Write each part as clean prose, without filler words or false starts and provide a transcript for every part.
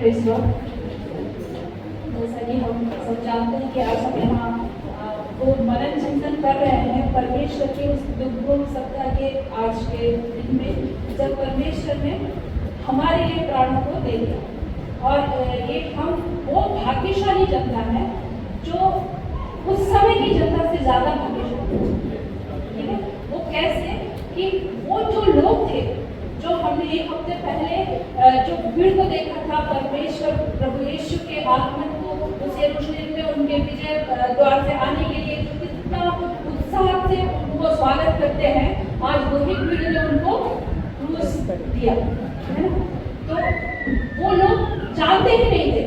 Praise Lord. जैसा कि हम सब जानते हैं कि आज हम यहाँ वो मनन चिंतन कर रहे हैं परमेश्वर के उस दुर्गम सप्ताह के आज के दिन में, जब परमेश्वर ने हमारे लिए प्राणों को दे दिया। और ये हम वो भाग्यशाली जनता है जो उस समय की जनता से ज़्यादा भाग्यशाली है। ठीक है, वो कैसे कि वो जो लोग थे जो हमने एक हफ्ते पहले जो भीड़ को देखा था, परमेश्वर प्रभु यीशु के आगमन को उस यरूशलेम में उनके विजय द्वार से आने के लिए जो कितना उत्साह से उनको स्वागत करते हैं, आज वही भीड़ ने उनको क्रूस दिया, है ना। तो वो लोग जानते ही नहीं थे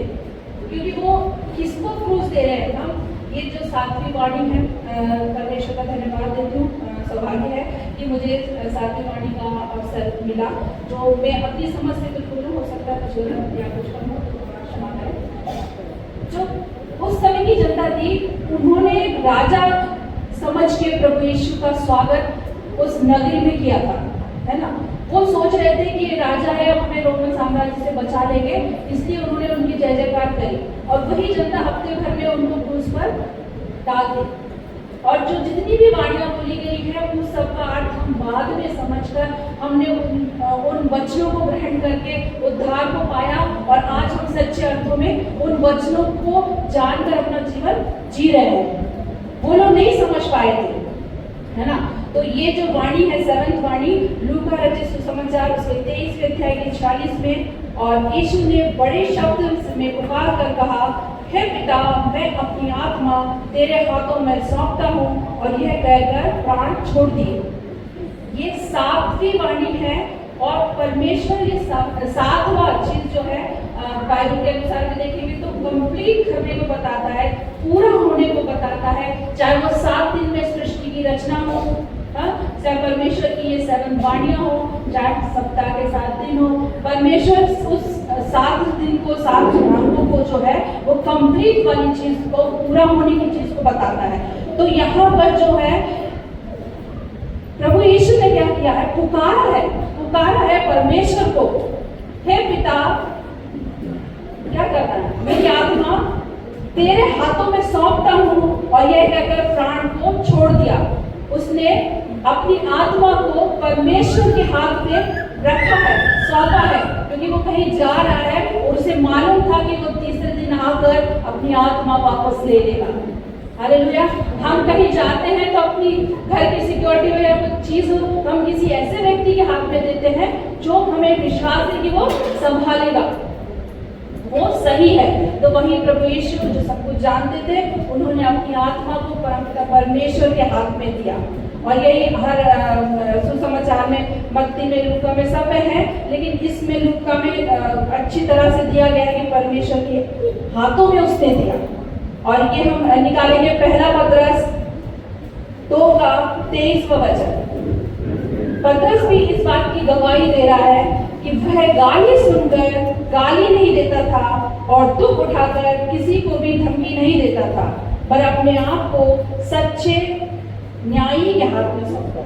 क्योंकि वो किसको क्रूस दे रहे हैं। हम ये जो 7वीं वाणी है, परमेश्वर का धन्यवाद देती हूँ, सौभाग्य है कि मुझे 7वीं वाणी का अवसर मिला, जो मैं अपनी समझ से बिल्कुल हो सकता है कुछ गलत या कुछ कम हो तो क्षमा करें। जो उस समय की जनता थी, उन्होंने राजा समझ के प्रभु यीशु का स्वागत उस नगरी में किया था, है ना। वो सोच रहे थे कि राजा है, हमें रोमन साम्राज्य से बचा लेंगे, इसलिए उन्होंने उनकी जय जयकार करी। और वही जनता हफ्ते भर में उनको क्रूस पर डाल दी। और जो जितनी भी वाणियाँ बोली गई है उन सब का अर्थ हम बाद में समझकर हमने उन वचनों को ग्रहण करके उद्धार को पाया, और आज हम सच्चे अर्थों में उन वचनों को जानकर अपना जीवन जी रहे हैं। वो लोग नहीं समझ पाए थे, है ना। तो ये जो वाणी है 7th वाणी, लूका रचित सुसमाचार उसके 23वें अध्याय के 40 में, और यीशु ने बड़े शब्द में पुकार कर कहा, हे पिता, मैं अपनी आत्मा तेरे हाथों में सौंपता हूँ, और यह कहकर प्राण छोड़ दिए। ये 7वीं वाणी है, और परमेश्वर ये 7वां चीज जो है बाइबल के अनुसार में देखेंगे तो कंप्लीट करने को बताता है, पूरा होने को बताता है। चाहे वो 7 दिन में सृष्टि की रचना हो, चाहे परमेश्वर की ये 7 वाणियां हो, चाहे सप्ताह के 7 दिन हो, परमेश्वर उस 7 दिन को 7 अंगों को जो है वो कंप्लीट वाली चीज को, पूरा होने की चीज को बताता है। तो यहाँ पर जो है प्रभु यीशु ने क्या किया है, पुकारा है परमेश्वर को, हे पिता, क्या करना है, मेरी आत्मा तेरे हाथों में सौंपता हूँ, और यह कहकर प्राण को छोड़ दिया। उसने अपनी आत्मा को परमेश्वर के हाथ में रखा है, सौंपा है, क्योंकि वो कहीं जा रहा है और उसे मालूम था कि वो तीसरे दिन आकर अपनी आत्मा वापस ले लेगा। हालेलुया। हम कहीं जाते हैं तो अपनी घर की सिक्योरिटी हो या कुछ चीज हो, हम किसी ऐसे व्यक्ति के हाथ में देते हैं जो हमें विश्वास है कि वो संभालेगा, वो सही है। तो वही प्रभु यीशु जो सब कुछ जानते थे, उन्होंने अपनी आत्मा को परमेश्वर के हाथ में दिया। और यही हर सुसमाचार में, मत्ती में, लूका में, सब में है, लेकिन इसमें लूका में अच्छी तरह से दिया गया है कि परमेश्वर के हाथों में उसने दिया। और ये हम निकालेंगे पहला पतरस 2 का 23वां वचन। पतरस भी इस बात की गवाही दे रहा है कि वह गाली सुनकर गाली नहीं देता था, और दुख उठाकर किसी को भी धमकी नहीं देता था, पर अपने आप को सच्चे न्यायी के हाथ में सौंपा।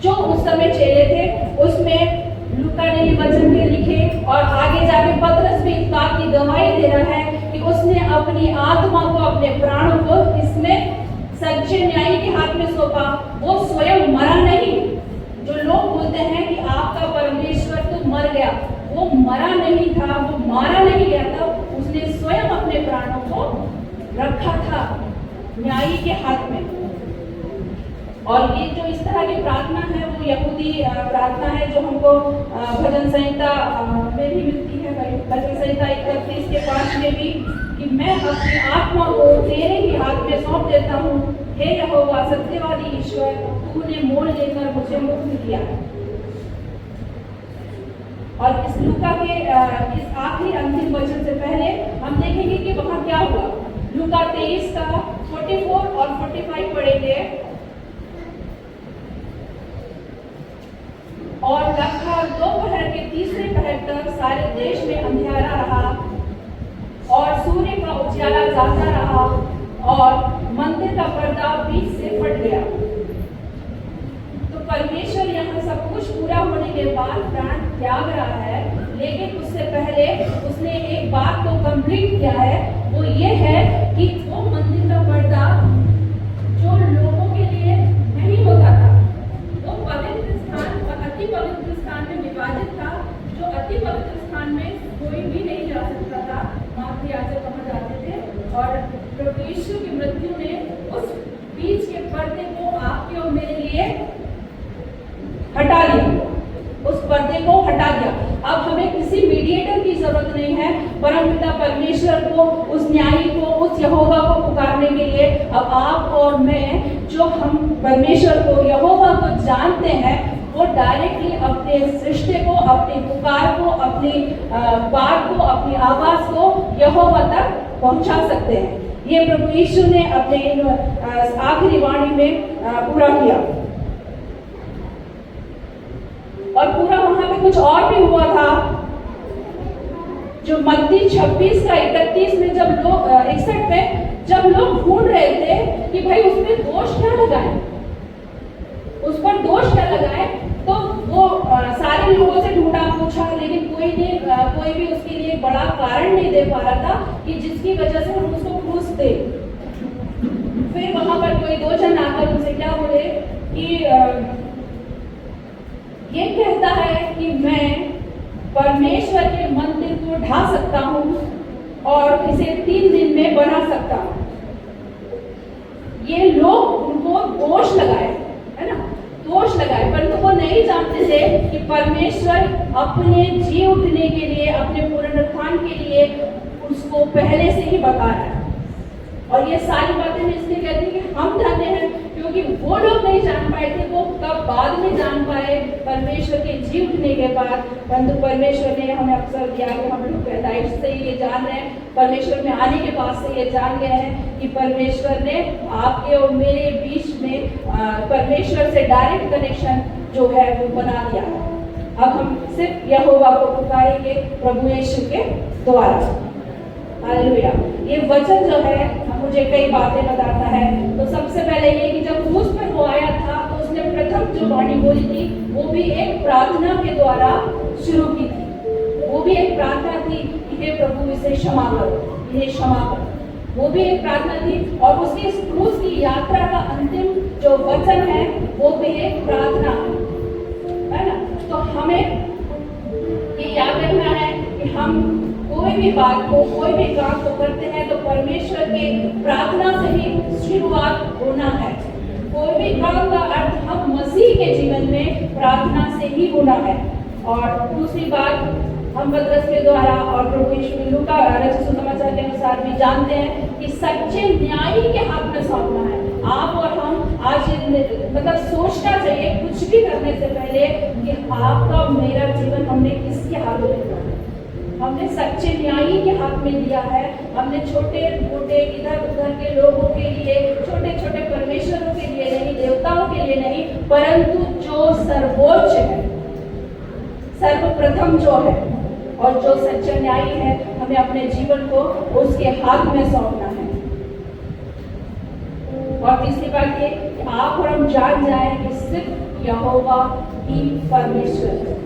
जो उस समय चेले थे, उसमें लूका ने ये वचन भी लिखे, और आगे जाके पतरस भी इस बात की गवाही दे रहा है कि उसने अपनी आत्मा को, अपने प्राणों को इसमें सच्चे न्यायी के हाथ में सौंपा। वो स्वयं मरा नहीं। जो लोग बोलते हैं कि आपका परमेश्वर तो मर गया, वो मरा नहीं था, वो मारा नहीं गया था, उसने स्वयं अपने प्राणों को रखा था न्यायी के हाथ में। और ये जो इस तरह की प्रार्थना है वो यहूदी प्रार्थना है, जो हमको भजन संहिता में भी मिलती है। भजन संहिता 31 के 5 में भी, कि मैं अपनी आत्मा को तेरे ही हाथ में सौंप देता हूँ, हे यहोवा सत्यवादी ईश्वर, तूने मोल लेकर मुझे मुक्त किया। और इस लूका के इस आखिरी अंतिम वचन से पहले हम देखेंगे कि वहां क्या हुआ। लूका 23 का 44 और 45 पढ़ेंगे। और लगभग दोपहर के तीसरे पहर तक सारे देश में अंधियारा रहा, और सूर्य का उजाला जाता रहा, और मंदिर का पर्दा बीच से फट गया। तो परमेश्वर यहाँ सब कुछ पूरा होने के बाद प्राण त्याग रहा है, लेकिन उससे पहले कंप्लीट किया है वो ये है कि वो मंदिर का पर्दा जो लोगों के लिए नहीं होता था, वो पवित्र स्थान और अति पवित्र स्थान में विभाजित था। जो अति पवित्र स्थान में कोई भी नहीं जा सकता था, वहां के याजक वहां जाते थे, और प्रभु यीशु की मृत्यु ने उस बीच के पर्दे को आपके और मेरे लिए हटा दिया, उस पर्दे को हटा दिया। अब हमें किसी मीडिएटर की जरूरत नहीं है, परमपिता परमेश्वर को, उस न्यायी को, उस यहोवा को पुकारने के लिए अब आप और मैं, जो हम परमेश्वर को, यहोवा को जानते हैं, वो डायरेक्टली अपने सृष्टि को, अपनी पुकार को, अपनी बात को, अपनी आवाज को यहोवा तक पहुंचा सकते हैं। ये प्रभु यीशु ने अपने आखिरी वाणी में पूरा किया। और पूरा वहां पे कुछ और भी हुआ था, जो मत्ती 26 का 31 में जब लोग 61 में जब लोग ढूंढ रहे थे कि भाई उसमें दोष क्या लगाए, उस पर दोष क्या लगाए, तो वो सारे लोगों से ढूंढा, पूछा, लेकिन कोई भी उसके लिए बड़ा कारण नहीं दे पा रहा था कि जिसकी वजह से हम उसको क्रूस दे। फिर वहां पर कोई दो जन आकर उनसे क्या बोले कि ये कहता है कि मैं परमेश्वर के मंदिर को ढा सकता हूँ और इसे 3 दिन में बना सकता हूँ। ये लोग उनको दोष लगाए, है ना, दोष लगाए, परंतु वो नहीं जानते थे कि परमेश्वर अपने जी उठने के लिए, अपने पुनरुत्थान के लिए उसको पहले से ही बता रहा है। और ये सारी बातें मैं इसलिए कहती हूँ कि हम धन्य हैं, क्योंकि वो लोग नहीं जान पाए थे, वो कब बाद में जान पाए परमेश्वर के जी उठने के बाद। परंतु परमेश्वर ने हमें अवसर दिया कि हम लोग पैदाइश से ये जान रहे हैं, परमेश्वर में आने के बाद से ये जान गए हैं कि परमेश्वर ने आपके और मेरे बीच में परमेश्वर से डायरेक्ट कनेक्शन जो है वो बना दिया है। अब हम सिर्फ यहोवा को पुकारेंगे प्रभु यीशु के द्वारा। हालेलुया। ये वचन जो है मुझे कई बातें बताता है। तो सबसे पहले ये कि जब क्रूस पर वो आया था तो उसने प्रथम जो वाणी बोली थी वो भी एक प्रार्थना के द्वारा शुरू की थी। वो भी एक प्रार्थना थी कि हे प्रभु इसे क्षमा करो, इन्हें क्षमा करो। वो भी एक प्रार्थना थी। और उसकी इस क्रूस की यात्रा का अंतिम जो वचन है वो भी एक प्रार्थना है ना। तो हमें ये याद रखना है कि हम कोई भी बात को, कोई भी काम को करते हैं तो परमेश्वर के प्रार्थना से ही शुरुआत होना है। कोई भी काम का अर्थ हम मसीह के जीवन में प्रार्थना से ही होना है। और दूसरी बात, हम पतरस के द्वारा और प्रभु यीशु लूका रचित सुसमाचार के अनुसार भी जानते हैं कि सच्चे न्यायी के हाथ में सौंपना है। आप और हम आज मतलब सोचना चाहिए कुछ भी करने से पहले कि आपका मेरा जीवन हमने किसके हाथों में दिया है। हमने सच्चे न्यायी के हाथ में दिया है। हमने छोटे मोटे इधर उधर के लोगों के लिए, छोटे छोटे परमेश्वरों के लिए नहीं, देवताओं के लिए नहीं, परंतु जो सर्वोच्च है, सर्वप्रथम जो है और जो सच्चा न्यायी है, हमें अपने जीवन को उसके हाथ में सौंपना है। और तीसरी बात ये कि आप और हम जान जाए कि सिर्फ यहोवा ही परमेश्वर है।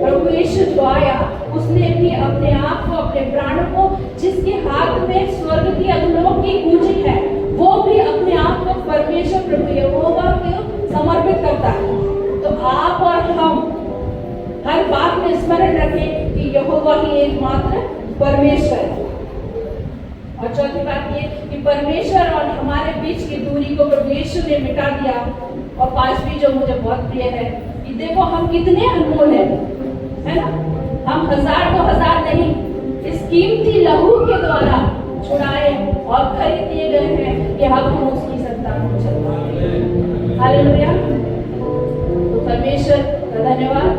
प्रभु यीशु जो आया उसने भी अपने आप को, अपने प्राणों को, जिसके हाथ में स्वर्ग की अधोलोक की कुंजी है, वो भी अपने आप को परमेश्वर प्रभु यहोवा को समर्पित करता है। तो आप और हम हर बात में स्मरण रखें कि यहोवा ही एकमात्र परमेश्वर है। और चौथी बात ये कि परमेश्वर और हमारे बीच की दूरी को प्रभु यीशु ने मिटा दिया। और पांचवी जो मुझे बहुत प्रिय है कि देखो हम कितने अनमोल हैं, है ना। हम 1000-2000 नहीं, इस कीमती लहू के द्वारा छुड़ाए और खरीद दिए गए हैं कि हम उसकी संतान हो सकते हैं। हालेलुया। तो परमेश्वर का धन्यवाद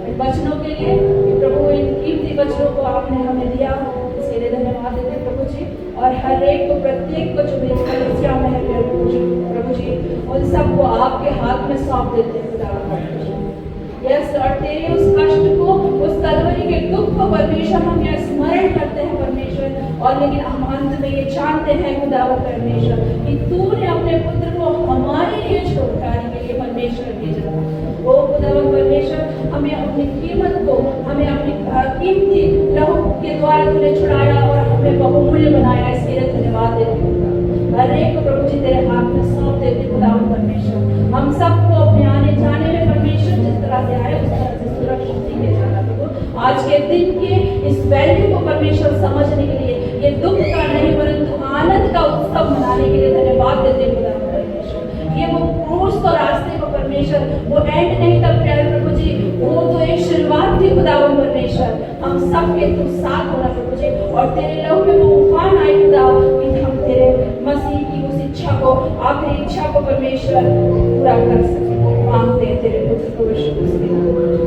इन वचनों के लिए कि प्रभु इन कीमती वचनों को आपने हमें दिया, इसके लिए धन्यवाद देते प्रभु जी। और हर एक को, प्रत्येक को जो मेरी समस्या में है प्रभु जी, उन सबको आपके हाथ में सौंप देते हैं। यस लॉर्ड, तेरे उस कष्ट को, उस कलवरी के दुख को परमेश्वर हम यहाँ स्मरण करते हैं परमेश्वर। और लेकिन हम अंत में ये जानते हैं खुदावंद परमेश्वर कि तूने अपने पुत्र को हमारे लिए छुटकारे के लिए परमेश्वर भेजा। ओ खुदावंद परमेश्वर, हमें अपनी कीमत को, हमें अपनी कीमती लहू के द्वारा तूने छुड़ाया और हमें बहुमूल्य बनाया, इसके लिए धन्यवाद देते हैं खुदा। हर एक को प्रभु जी तेरे हाथ में सौंप देते खुदा परमेश्वर। हम सबको अपने आने जाने में परमेश्वर जिस तरह से आए उस तरह से सुरक्षित लेके जाना प्रभु। आज के दिन के इस वैल्यू को परमेश्वर समझने के लिए, ये दुख का नहीं परंतु आनंद का उत्सव मनाने के लिए धन्यवाद देते खुदा परमेश्वर। ये वो क्रूस को रास्ते को परमेश्वर, वो एंड नहीं था प्यारे प्रभु जी, वो तो एक शुरुआत थी खुदा परमेश्वर। हम सबके तुम साथ होना प्रभु जी, और तेरे लहू में वो उफान आए खुदा कि हम तेरे मसीह की उस इच्छा को, आखिरी इच्छा को परमेश्वर पूरा कर सके। मांगते हैं तेरे पुत्र को यीशु मसीह के नाम में।